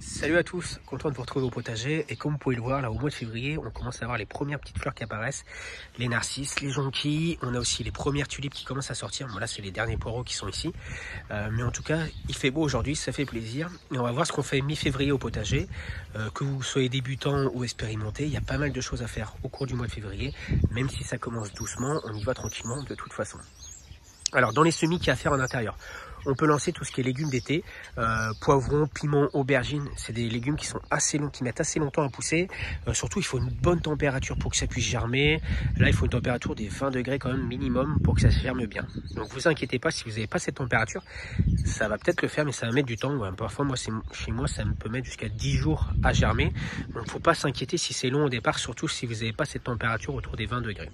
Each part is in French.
Salut à tous, content de vous retrouver au potager. Et comme vous pouvez le voir, là au mois de février, on commence à avoir les premières petites fleurs qui apparaissent. Les narcisses, les jonquilles, on a aussi les premières tulipes qui commencent à sortir. Bon, là c'est les derniers poireaux qui sont ici. Mais en tout cas, il fait beau aujourd'hui, ça fait plaisir. Et on va voir ce qu'on fait mi-février au potager. Que vous soyez débutant ou expérimenté, il y a pas mal de choses à faire au cours du mois de février. Même si ça commence doucement, on y va tranquillement de toute façon. Alors dans les semis qu'il y a à faire en intérieur, on peut lancer tout ce qui est légumes d'été, poivrons, piments, aubergines. C'est des légumes qui sont assez longs, qui mettent assez longtemps à pousser. Surtout, il faut une bonne température pour que ça puisse germer. Là, il faut une température des 20 degrés quand même minimum pour que ça se germe bien. Donc, vous inquiétez pas si vous n'avez pas cette température. Ça va peut-être le faire, mais ça va mettre du temps. Ouais, parfois, chez moi, ça peut mettre jusqu'à 10 jours à germer. Donc, faut pas s'inquiéter si c'est long au départ, surtout si vous n'avez pas cette température autour des 20 degrés.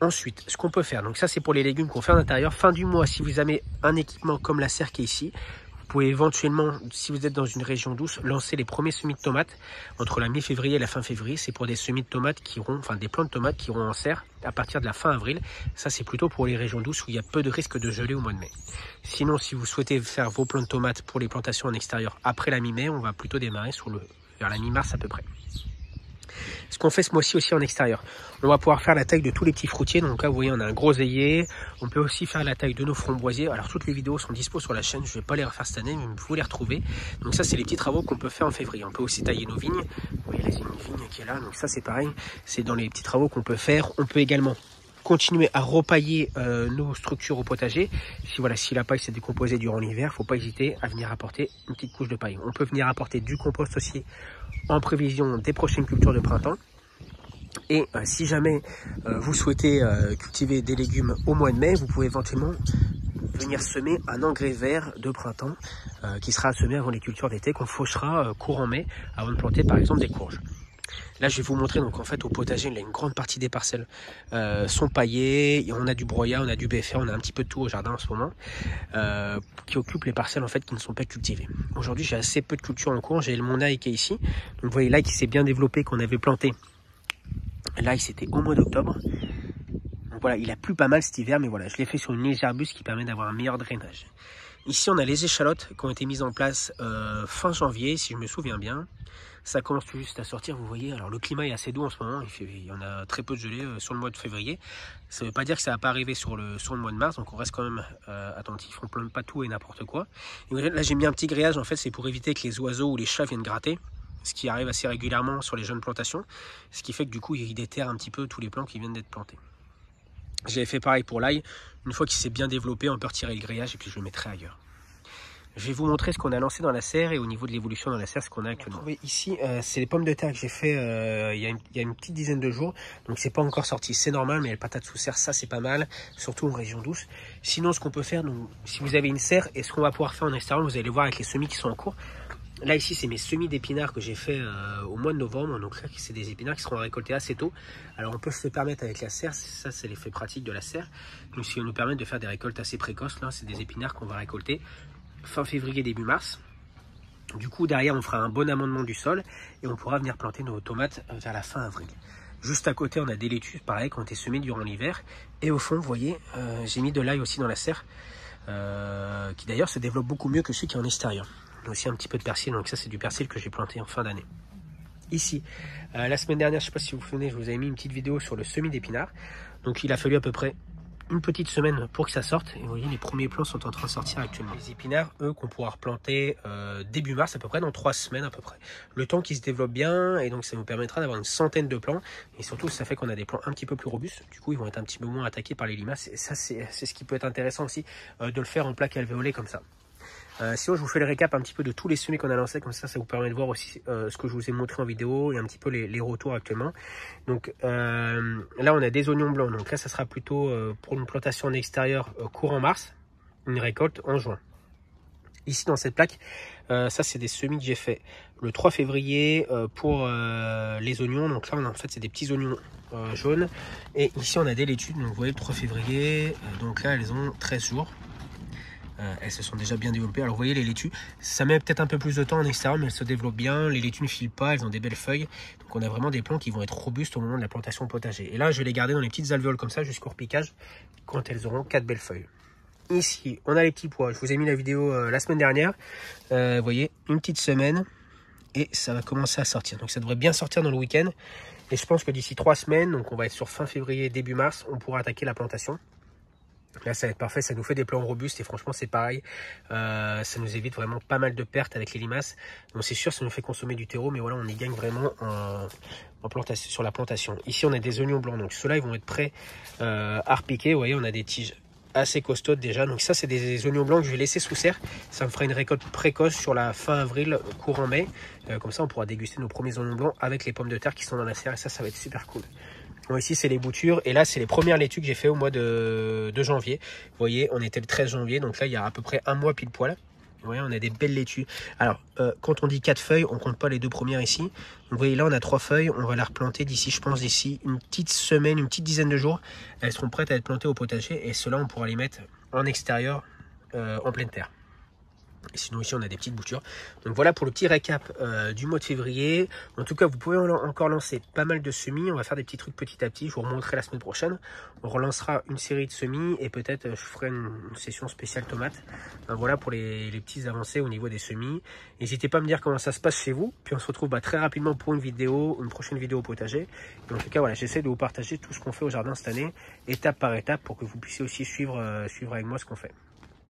Ensuite, ce qu'on peut faire, donc ça c'est pour les légumes qu'on fait à l'intérieur. Fin du mois, si vous avez un équipement comme la serre qui est ici, vous pouvez éventuellement, si vous êtes dans une région douce, lancer les premiers semis de tomates entre la mi-février et la fin février. C'est pour des semis de tomates qui auront, enfin des plants de tomates qui auront en serre à partir de la fin avril. Ça c'est plutôt pour les régions douces où il y a peu de risque de gelée au mois de mai. Sinon, si vous souhaitez faire vos plants de tomates pour les plantations en extérieur après la mi-mai, on va plutôt démarrer vers la mi-mars à peu près. Ce qu'on fait ce mois-ci aussi en extérieur, on va pouvoir faire la taille de tous les petits fruitiers. Donc là vous voyez on a un groseillier, on peut aussi faire la taille de nos framboisiers. Alors toutes les vidéos sont dispo sur la chaîne, je ne vais pas les refaire cette année mais vous les retrouver. Donc ça c'est les petits travaux qu'on peut faire en février. On peut aussi tailler nos vignes, vous voyez là c'est une vigne qui est là, donc ça c'est pareil, c'est dans les petits travaux qu'on peut faire. On peut également continuer à repailler nos structures au potager. Si la paille s'est décomposée durant l'hiver, il ne faut pas hésiter à venir apporter une petite couche de paille. On peut venir apporter du compost aussi en prévision des prochaines cultures de printemps. Et si jamais vous souhaitez cultiver des légumes au mois de mai, vous pouvez éventuellement venir semer un engrais vert de printemps qui sera semé avant les cultures d'été qu'on fauchera courant mai avant de planter par exemple des courges. Là, je vais vous montrer, donc en fait, au potager, une grande partie des parcelles sont paillées. On a du broyat, on a du BFR, on a un petit peu de tout au jardin en ce moment, qui occupent les parcelles en fait qui ne sont pas cultivées. Aujourd'hui, j'ai assez peu de culture en cours. J'ai mon ail qui est ici. Donc, vous voyez l'ail qui s'est bien développé, qu'on avait planté. L'ail, c'était au mois d'octobre. Donc voilà, il a plu pas mal cet hiver, mais voilà, je l'ai fait sur une niche arbuste qui permet d'avoir un meilleur drainage. Ici, on a les échalotes qui ont été mises en place fin janvier, si je me souviens bien. Ça commence tout juste à sortir, vous voyez. Alors, le climat est assez doux en ce moment. Il y en a très peu de gelée sur le mois de février. Ça ne veut pas dire que ça ne va pas arriver sur le mois de mars. Donc, on reste quand même attentif. On ne plante pas tout et n'importe quoi. Et là, j'ai mis un petit grillage. En fait, c'est pour éviter que les oiseaux ou les chats viennent gratter. Ce qui arrive assez régulièrement sur les jeunes plantations. Ce qui fait que du coup, ils déterrent un petit peu tous les plants qui viennent d'être plantés. J'avais fait pareil pour l'ail. Une fois qu'il s'est bien développé, on peut retirer le grillage et puis je le mettrai ailleurs. Je vais vous montrer ce qu'on a lancé dans la serre et au niveau de l'évolution dans la serre, ce qu'on a actuellement. Ici, c'est les pommes de terre que j'ai fait il y a une petite dizaine de jours. Donc, c'est pas encore sorti. C'est normal, mais les patates sous serre, ça, c'est pas mal. Surtout en région douce. Sinon, ce qu'on peut faire, donc, si vous avez une serre, et ce qu'on va pouvoir faire en extérieur, vous allez voir avec les semis qui sont en cours. Là, ici, c'est mes semis d'épinards que j'ai fait au mois de novembre. Donc là, c'est des épinards qui seront récoltés assez tôt. Alors, on peut se le permettre avec la serre. Ça, c'est l'effet pratique de la serre. Donc, ce qui va nous permettre de faire des récoltes assez précoces. Là, c'est des épinards qu'on va récolter fin février, début mars. Du coup, derrière, on fera un bon amendement du sol et on pourra venir planter nos tomates vers la fin avril. Juste à côté, on a des laitues, pareil, qui ont été semées durant l'hiver. Et au fond, vous voyez, j'ai mis de l'ail aussi dans la serre, qui d'ailleurs se développe beaucoup mieux que celui qui est en extérieur. Aussi un petit peu de persil, donc ça, c'est du persil que j'ai planté en fin d'année. Ici, la semaine dernière, je ne sais pas si vous vous souvenez, je vous avais mis une petite vidéo sur le semis d'épinards. Donc, il a fallu à peu près une petite semaine pour que ça sorte. Et vous voyez, les premiers plants sont en train de sortir actuellement. Les épinards, eux, qu'on pourra replanter début mars, à peu près, dans 3 semaines à peu près. Le temps qu'ils se développent bien, et donc ça nous permettra d'avoir une centaine de plants. Et surtout, ça fait qu'on a des plants un petit peu plus robustes. Du coup, ils vont être un petit peu moins attaqués par les limaces. Et ça, c'est ce qui peut être intéressant aussi, de le faire en plaque alvéolée comme ça. Sinon, je vous fais le récap un petit peu de tous les semis qu'on a lancés, comme ça vous permet de voir aussi ce que je vous ai montré en vidéo et un petit peu les retours actuellement. Donc là, on a des oignons blancs. Donc là, ça sera plutôt pour une plantation en extérieur courant mars, une récolte en juin. Ici, dans cette plaque, ça, c'est des semis que j'ai fait le 3 février pour les oignons. Donc là, en fait, c'est des petits oignons jaunes. Et ici, on a des laitues. Donc vous voyez, le 3 février, donc là, elles ont 13 jours. Elles se sont déjà bien développées. Alors vous voyez les laitues, ça met peut-être un peu plus de temps en extérieur, mais elles se développent bien. Les laitues ne filent pas, elles ont des belles feuilles. Donc on a vraiment des plants qui vont être robustes au moment de la plantation au potager. Et là, je vais les garder dans les petites alvéoles comme ça jusqu'au repiquage, quand elles auront 4 belles feuilles. Ici, on a les petits pois. Je vous ai mis la vidéo la semaine dernière. Vous voyez, une petite semaine. et ça va commencer à sortir. Donc ça devrait bien sortir dans le week-end. Et je pense que d'ici 3 semaines, donc on va être sur fin février, début mars, on pourra attaquer la plantation. Là, ça va être parfait, ça nous fait des plants robustes et franchement, c'est pareil. Ça nous évite vraiment pas mal de pertes avec les limaces. Donc c'est sûr, ça nous fait consommer du terreau, mais voilà, on y gagne vraiment plantation, sur la plantation. Ici, on a des oignons blancs, donc ceux-là, ils vont être prêts à repiquer. Vous voyez, on a des tiges assez costaudes déjà. Donc ça, c'est des oignons blancs que je vais laisser sous serre. Ça me fera une récolte précoce sur la fin avril, courant mai. Comme ça, on pourra déguster nos premiers oignons blancs avec les pommes de terre qui sont dans la serre. Et ça va être super cool. Bon, ici, c'est les boutures. Et là, c'est les premières laitues que j'ai fait au mois de janvier. Vous voyez, on était le 13 janvier. Donc là, il y a à peu près un mois pile poil. Vous voyez, on a des belles laitues. Alors, quand on dit 4 feuilles, on compte pas les 2 premières ici. Donc, vous voyez, là, on a 3 feuilles. On va la replanter d'ici, je pense, d'ici une petite semaine, une petite dizaine de jours. Elles seront prêtes à être plantées au potager. Et ceux-là, on pourra les mettre en extérieur, en pleine terre. Et sinon ici on a des petites boutures. Donc voilà pour le petit récap du mois de février. En tout cas vous pouvez encore lancer pas mal de semis. On va faire des petits trucs petit à petit. Je vous remontrerai la semaine prochaine. On relancera une série de semis et peut-être je ferai une session spéciale tomates. Voilà pour les petits avancées au niveau des semis. N'hésitez pas à me dire comment ça se passe chez vous. Puis on se retrouve très rapidement pour une prochaine vidéo au potager. Et en tout cas voilà, j'essaie de vous partager tout ce qu'on fait au jardin cette année, étape par étape, pour que vous puissiez aussi suivre avec moi ce qu'on fait.